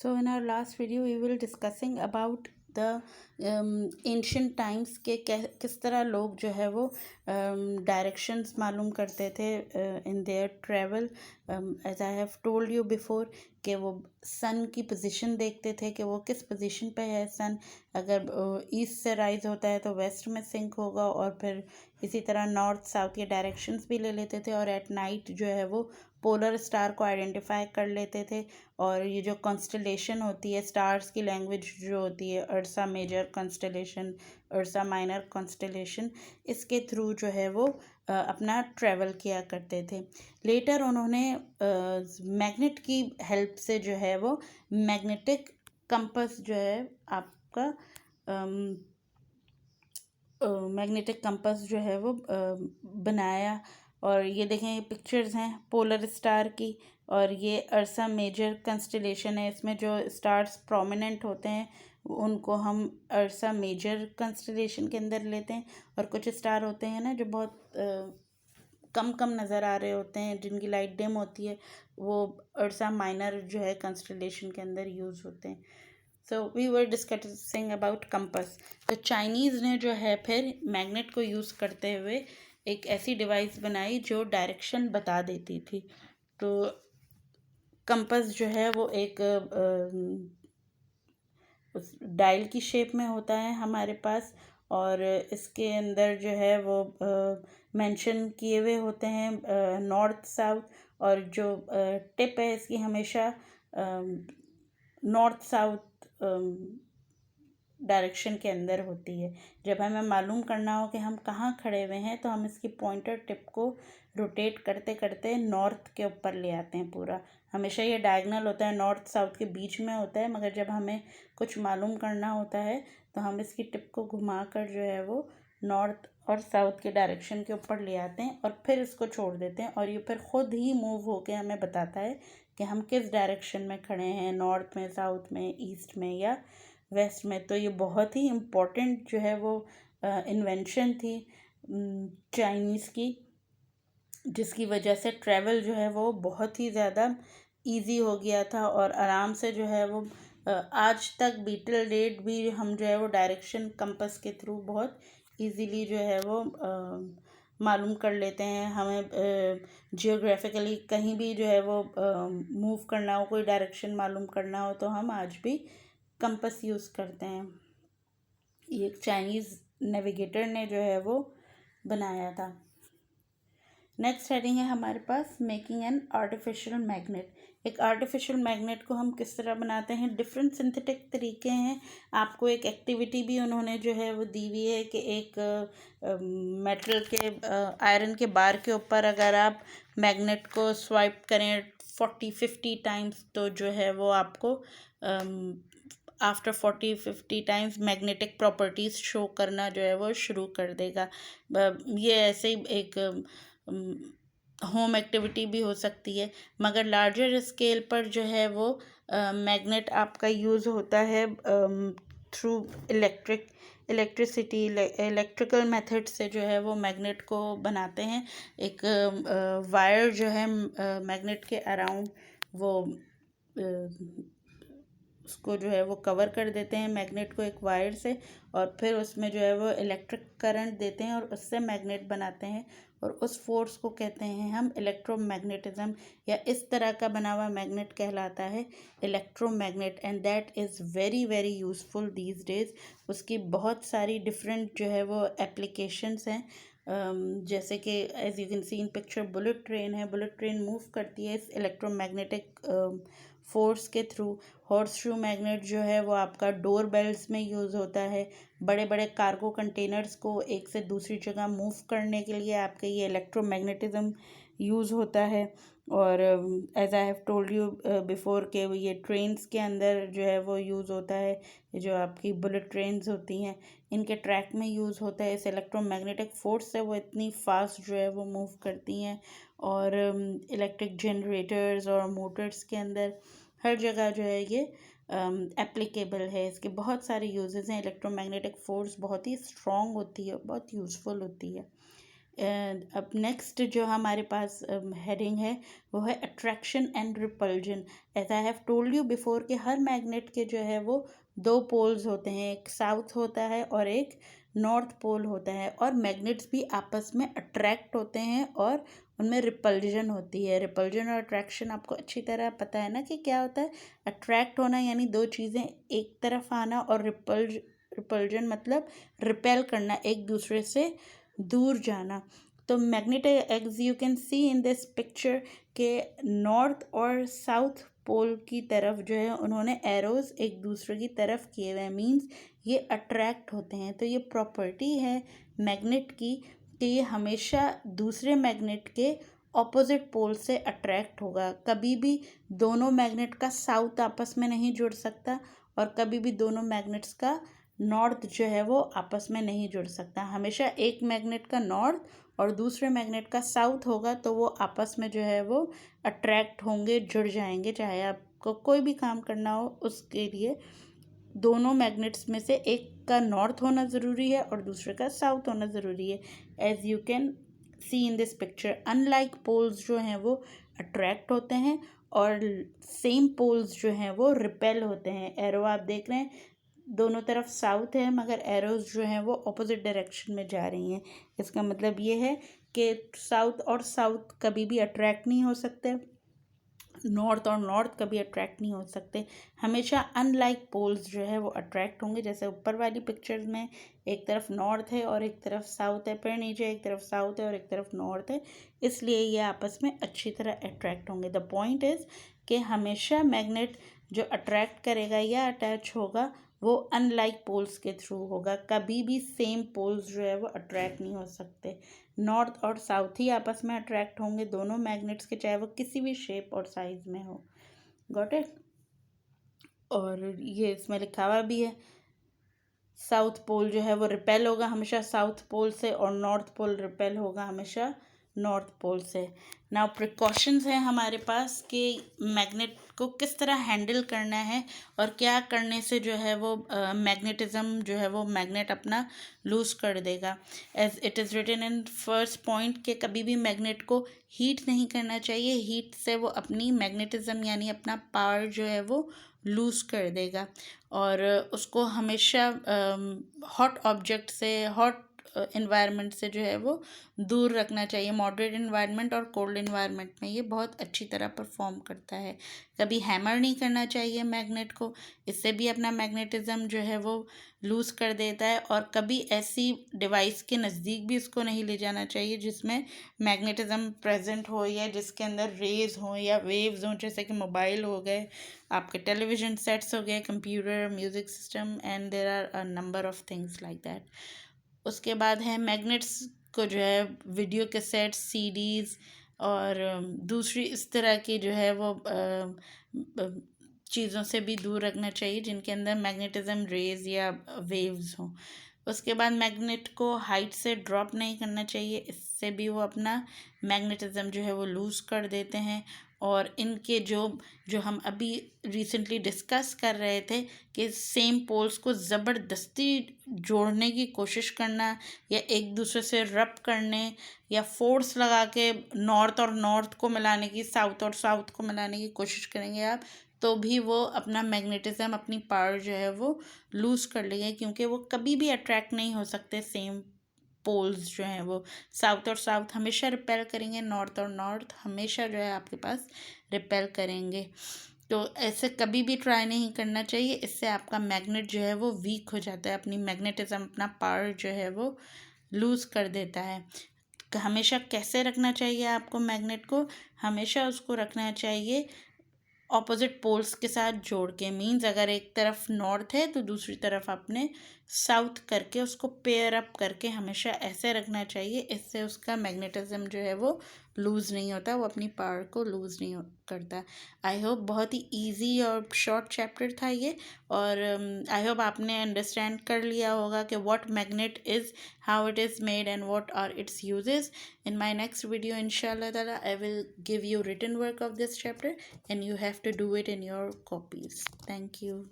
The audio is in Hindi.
So in our last video we will discussing about the ancient times के किस तरह लोग जो है वो directions मालूम करते थे in their travel. As I have told you before कि वो सन की पोजीशन देखते थे कि वो किस पोजीशन पे है सन. अगर ईस्ट से राइज होता है तो वेस्ट में सिंक होगा, और फिर इसी तरह नॉर्थ साउथ के डायरेक्शंस भी ले लेते थे, और एट नाइट जो है वो पोलर स्टार को आइडेंटिफाई कर लेते थे. और ये जो कॉन्स्टलेशन होती है, स्टार्स की लैंग्वेज जो होती है, अर्सा मेजर कॉन्स्टलेशन, अर्सा माइनर कॉन्स्टलेशन, इसके थ्रू जो है वो अपना ट्रैवल किया करते थे. लेटर उन्होंने मैग्नेट की हेल्प से जो है वो मैग्नेटिक कंपास जो है आपका मैग्नेटिक कंपास जो है वो बनाया. और ये देखें, ये पिक्चर्स हैं पोलर स्टार की, और ये अर्सा मेजर कंस्टलेशन है. इसमें जो स्टार्स प्रोमिनेंट होते हैं उनको हम अर्सा मेजर कंस्टलेशन के अंदर लेते हैं, और कुछ स्टार होते हैं ना जो बहुत कम कम नज़र आ रहे होते हैं, जिनकी लाइट डिम होती है, वो अर्सा माइनर जो है कंस्टलेशन के अंदर यूज़ होते हैं. So we were discussing about compass. तो चाइनीज़ ने जो है फिर मैग्नेट को यूज़ करते हुए एक ऐसी डिवाइस बनाई जो डायरेक्शन बता देती थी. तो कंपास जो है वो एक डायल की शेप में होता है हमारे पास, और इसके अंदर जो है वो मेंशन किए हुए होते हैं नॉर्थ साउथ, और जो टिप है इसकी हमेशा नॉर्थ साउथ डायरेक्शन के अंदर होती है. जब हमें मालूम करना हो कि हम कहाँ खड़े हुए हैं तो हम इसकी पॉइंटर टिप को रोटेट करते करते नॉर्थ के ऊपर ले आते हैं. पूरा हमेशा ये डायगनल होता है, नॉर्थ साउथ के बीच में होता है, मगर जब हमें कुछ मालूम करना होता है तो हम इसकी टिप को घुमाकर जो है वो नॉर्थ और साउथ के डायरेक्शन के ऊपर ले आते हैं, और फिर इसको छोड़ देते हैं, और ये फिर ख़ुद ही मूव होके हमें बताता है कि हम किस डायरेक्शन में खड़े हैं, नॉर्थ में, साउथ में, ईस्ट में या वेस्ट में. तो ये बहुत ही इम्पोर्टेंट जो है वो इन्वेंशन थी चाइनीज़ की, जिसकी वजह से ट्रैवल जो है वो बहुत ही ज़्यादा इजी हो गया था, और आराम से जो है वो आज तक बीटल डेट भी हम जो है वो डायरेक्शन कंपास के थ्रू बहुत इजीली जो है वो मालूम कर लेते हैं. हमें जियोग्राफिकली कहीं भी जो है वो मूव करना हो, कोई डायरेक्शन मालूम करना हो, तो हम आज भी कंपास यूज़ करते हैं. ये चाइनीज़ नेविगेटर ने जो है वो बनाया था. नेक्स्ट हेडिंग है हमारे पास मेकिंग एन आर्टिफिशियल मैग्नेट. एक आर्टिफिशियल मैग्नेट को हम किस तरह बनाते हैं, डिफरेंट सिंथेटिक तरीके हैं. आपको एक एक्टिविटी भी उन्होंने जो है वो दी हुई है कि एक मेटल के आयरन के बार के ऊपर अगर आप मैग्नेट को स्वाइप करें 40-50 टाइम्स, तो जो है वो आपको after 40-50 times magnetic properties show करना जो है वो शुरू कर देगा. ये ऐसे ही एक होम एक्टिविटी भी हो सकती है, मगर लार्जर स्केल पर जो है वो मैग्नेट आपका यूज़ होता है थ्रू इलेक्ट्रिसिटी, इलेक्ट्रिकल मेथड से जो है वो मैग्नेट को बनाते हैं. एक वायर जो है मैग्नेट के अराउंड वो उसको जो है वो कवर कर देते हैं मैग्नेट को एक वायर से, और फिर उसमें जो है वो इलेक्ट्रिक करंट देते हैं और उससे मैग्नेट बनाते हैं, और उस फोर्स को कहते हैं हम इलेक्ट्रोमैग्नेटिज्म, या इस तरह का बना हुआ मैग्नेट कहलाता है electromagnet. And that is very very useful these days. उसकी बहुत सारी डिफरेंट जो है वो एप्लीकेशंस हैं. जैसे कि as you can see in picture, bullet train है. बुलेट ट्रेन मूव करती है इस इलेक्ट्रोमैग्नेटिक फोर्स के थ्रू. हॉर्स शू मैग्नेट जो है वो आपका डोर बेल्स में यूज़ होता है. बड़े बड़े कार्गो कंटेनर्स को एक से दूसरी जगह मूव करने के लिए आपके ये इलेक्ट्रोमैग्नेटिज्म यूज़ होता है. और as I have told you before के ये ट्रेन्स के अंदर जो है वो यूज़ होता है. जो आपकी बुलेट ट्रेन्स होती हैं इनके ट्रैक में यूज़ होता है. इस इलेक्ट्रोमैग्नेटिक फोर्स से वो इतनी फास्ट जो है वो मूव करती हैं. और इलेक्ट्रिक जनरेटर्स और मोटर्स के अंदर हर जगह जो है ये एप्लीकेबल है. इसके बहुत सारे यूजेस हैं. इलेक्ट्रोमैग्नेटिक फोर्स बहुत ही स्ट्रॉन्ग होती है, बहुत यूज़फुल होती है. अब नेक्स्ट जो हमारे पास हेडिंग है वो है attraction and repulsion. As I have told you before कि हर मैग्नेट के जो है वो दो पोल्स होते हैं, एक साउथ होता है और एक नॉर्थ पोल होता है, और मैग्नेट्स भी आपस में अट्रैक्ट होते हैं और उनमें रिपल्जन होती है। रिपल्जन और अट्रैक्शन आपको अच्छी तरह पता है ना कि क्या होता है। अट्रैक्ट होना यानी दो चीज़ें एक तरफ आना, और रिपल्जन मतलब रिपेल करना, एक दूसरे से दूर जाना। तो magnetic eggs you can see in this picture के नॉर्थ और साउथ पोल की तरफ जो है उन्होंने एरोज एक दूसरे की तरफ किए हुए हैं, मीन्स ये अट्रैक्ट होते हैं। तो ये प्रॉपर्टी है मैग्नेट की कि ये हमेशा दूसरे मैग्नेट के ऑपोजिट पोल से अट्रैक्ट होगा। कभी भी दोनों मैग्नेट का साउथ आपस में नहीं जुड़ सकता, और कभी भी दोनों मैग्नेट्स का नॉर्थ जो है वो आपस में नहीं जुड़ सकता। हमेशा एक मैग्नेट का नॉर्थ और दूसरे मैग्नेट का साउथ होगा तो वो आपस में जो है वो अट्रैक्ट होंगे, जुड़ जाएंगे। चाहे आपको कोई भी काम करना हो, उसके लिए दोनों मैग्नेट्स में से एक का नॉर्थ होना ज़रूरी है और दूसरे का साउथ होना ज़रूरी है। As you can see in this picture, unlike poles जो हैं वो अट्रैक्ट होते हैं और सेम पोल्स जो हैं वो रिपेल होते हैं। एरो आप देख रहे हैं दोनों तरफ साउथ है, मगर एरोज जो हैं वो ऑपोजिट डायरेक्शन में जा रही हैं। इसका मतलब ये है कि साउथ और साउथ कभी भी अट्रैक्ट नहीं हो सकते, नॉर्थ और नॉर्थ कभी अट्रैक्ट नहीं हो सकते। हमेशा अनलाइक पोल्स जो है वो अट्रैक्ट होंगे। जैसे ऊपर वाली पिक्चर्स में एक तरफ नॉर्थ है और एक तरफ साउथ है, फिर नीचे एक तरफ साउथ है और एक तरफ नॉर्थ है, इसलिए ये आपस में अच्छी तरह अट्रैक्ट होंगे। द पॉइंट इज़ कि हमेशा मैग्नेट जो अट्रैक्ट करेगा या अटैच होगा वो अनलाइक पोल्स के थ्रू होगा। कभी भी सेम पोल्स जो है वो अट्रैक्ट नहीं हो सकते। नॉर्थ और साउथ ही आपस में अट्रैक्ट होंगे, दोनों मैग्नेट्स के, चाहे वो किसी भी शेप और साइज में हो। Got it. और ये इसमें लिखा हुआ भी है, साउथ पोल जो है वो रिपेल होगा हमेशा साउथ पोल से, और नॉर्थ पोल रिपेल होगा हमेशा नॉर्थ पोल से। नाउ प्रिकॉशंस हैं हमारे पास कि मैग्नेट को किस तरह हैंडल करना है और क्या करने से जो है वो मैग्नेटिज्म जो है वो मैग्नेट अपना लूज़ कर देगा। As it is written in first point कि कभी भी मैग्नेट को हीट नहीं करना चाहिए, हीट से वो अपनी मैग्नेटिज्म यानी अपना पावर जो है वो लूज़ कर देगा। और उसको हमेशा हॉट ऑब्जेक्ट से, हॉट इन्वायरमेंट से जो है वो दूर रखना चाहिए। मॉडरेट इन्वायरमेंट और कोल्ड इन्वायरमेंट में ये बहुत अच्छी तरह परफॉर्म करता है। कभी हैमर नहीं करना चाहिए मैग्नेट को, इससे भी अपना मैग्नेटिज्म जो है वो लूज़ कर देता है। और कभी ऐसी डिवाइस के नज़दीक भी इसको नहीं ले जाना चाहिए जिसमें मैग्नेटिज्म प्रेजेंट हो या जिसके अंदर रेज हों या वेव्स हों, जैसे कि मोबाइल हो गए, आपके टेलीविज़न सेट्स हो गए, computer, music system, and there are a number of things like that. उसके बाद है मैग्नेट्स को जो है वीडियो कैसेट्स, सीडीज़ और दूसरी इस तरह की जो है वो चीज़ों से भी दूर रखना चाहिए जिनके अंदर मैग्नेटिज्म रेज या वेव्स हों। उसके बाद मैग्नेट को हाइट से ड्रॉप नहीं करना चाहिए, इससे भी वो अपना मैग्नेटिज्म जो है वो लूज़ कर देते हैं। और इनके जो हम अभी रिसेंटली डिस्कस कर रहे थे कि सेम पोल्स को ज़बरदस्ती जोड़ने की कोशिश करना या एक दूसरे से रब करने या फोर्स लगा के नॉर्थ और नॉर्थ को मिलाने की, साउथ और साउथ को मिलाने की कोशिश करेंगे आप, तो भी वो अपना मैग्नेटिज्म, अपनी पावर जो है वो लूज़ कर लेंगे, क्योंकि वो कभी भी अट्रैक्ट नहीं हो सकते। सेम पोल्स जो हैं वो साउथ और साउथ हमेशा रिपेल करेंगे, नॉर्थ और नॉर्थ हमेशा जो है आपके पास रिपेल करेंगे। तो ऐसे कभी भी ट्राई नहीं करना चाहिए, इससे आपका मैग्नेट जो है वो वीक हो जाता है, अपनी मैग्नेटिज्म, अपना पावर जो है वो लूज़ कर देता है। हमेशा कैसे रखना चाहिए आपको मैग्नेट को? हमेशा उसको रखना चाहिए ऑपोजिट पोल्स के साथ जोड़ के। मीन्स अगर एक तरफ नॉर्थ है तो दूसरी तरफ आपने साउथ करके उसको पेयर अप करके हमेशा ऐसे रखना चाहिए, इससे उसका मैग्नेटिज्म जो है वो लूज़ नहीं होता, वो अपनी पावर को लूज़ नहीं करता। आई होप बहुत ही इजी और शॉर्ट चैप्टर था ये, और आई होप आपने अंडरस्टैंड कर लिया होगा कि what magnet is, how it is made and what are its uses. In my next video, inshallah ta'ala, I will give you written work of this chapter and you have to do it in your copies. Thank you.